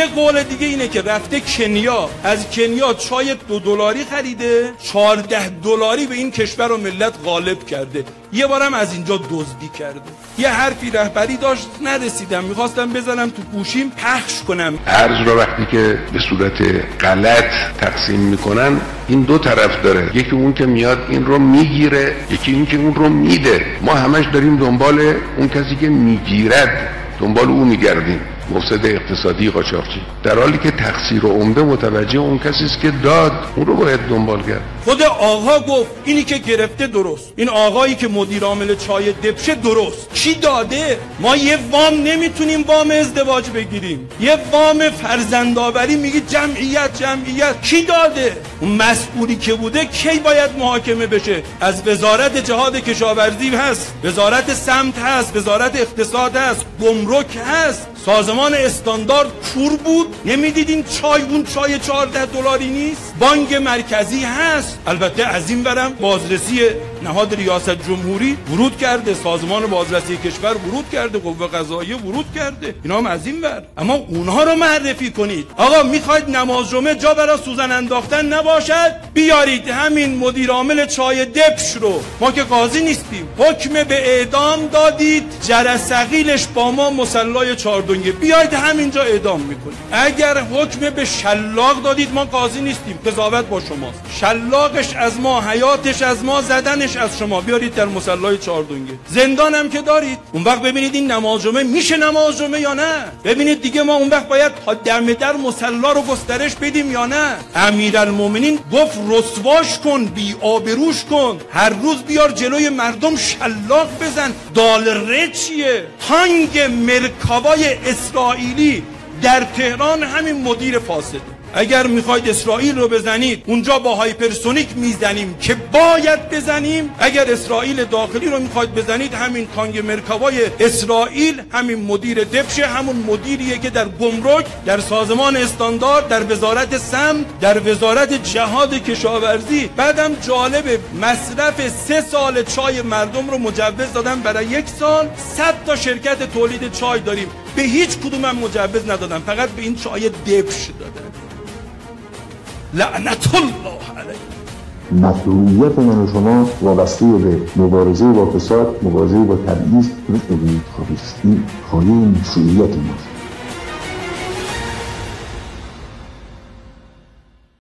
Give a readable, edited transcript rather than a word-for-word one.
یه قول دیگه اینه که رفته کنیا، از کنیا چای $2 خریده، $14 به این کشور و ملت غالب کرده. یه بارم از اینجا دزدی کرده. یه حرفی رهبری داشت نرسیدم، میخواستم بزنم تو گوشیم پخش کنم. ارز رو وقتی که به صورت غلط تقسیم میکنن این دو طرف داره، یکی اون که میاد این رو میگیره، یکی این که اون رو میده. ما همش داریم دنبال اون کسی که میگیرد، دنبال اون میگردیم، مفسد اقتصادی قاچاقچی، در حالی که تقصیر و عمده متوجه اون کسی است که داد، اون رو باید دنبال کرد. خود آقا گفت اینی که گرفته درست، این آقایی که مدیر عامل چای دبشه درست. کی داده؟ ما یه وام نمیتونیم وام ازدواج بگیریم، یه وام فرزندآوری میگی جمعیت. کی داده؟ اون مسئولی که بوده کی باید محاکمه بشه؟ از وزارت جهاد کشاورزی هست، وزارت سمت هست، وزارت اقتصاد هست، گمرک هست، سازمان استاندارد کور بود نمیدیدین چای اون چای $14 نیست؟ بانک مرکزی هست. البته از این برم بازرسی نهاد ریاست جمهوری ورود کرده، سازمان بازرسی کشور ورود کرده، قوه قضاییه ورود کرده، اینا هم از این بر. اما اونها رو معرفی کنید. آقا میخواید نماز جمعه جا برای سوزن انداختن نباشد، بیارید همین مدیر عامل چای دبش رو، ما که قاضی نیستیم، حکم به اعدام دادید، جرثقیلش با ما مصلای چاردونگه، بیاید همینجا اعدام میکنید. اگر حکم به شلاق دادید، ما قاضی نیستیم، قضاوت با شماست، شلاقش از ما، حیاتش از ما، زدنش از شما، بیارید در مصلای چاردونگه. زندان هم که دارید. اون وقت ببینید این نماز جمعه میشه نماز جمعه یا نه. ببینید دیگه ما اون وقت باید در مصلا رو گسترش بدیم یا نه. امیرالمومنین گفت رسواش کن، بی آبروش کن، هر روز بیار جلوی مردم شلاق بزن. دالره چیه؟ تانگ مرکاوای اسرائیلی در تهران همین مدیر فاسده. اگر میخواید اسرائیل رو بزنید، اونجا با هایپرسونیک میزنیم که باید بزنیم. اگر اسرائیل داخلی رو میخواید بزنید، همین تانگ مرکاوای اسرائیل، همین مدیر دبشه، همون مدیریه که در گمرک، در سازمان استاندارد، در وزارت سمت، در وزارت جهاد کشاورزی. بعدم جالب، مصرف 3 سال چای مردم رو مجوز دادن برای 1 سال. 100 تا شرکت تولید چای داریم، به هیچ کدوم هم مجوز ندادن، فقط به این چای دبش دادن. لعنت الله علیه. مسئولیت من شما وابسته به مبارزه با فساد، مبارزه با تبعیض، این خواهی مسئولیت ماست.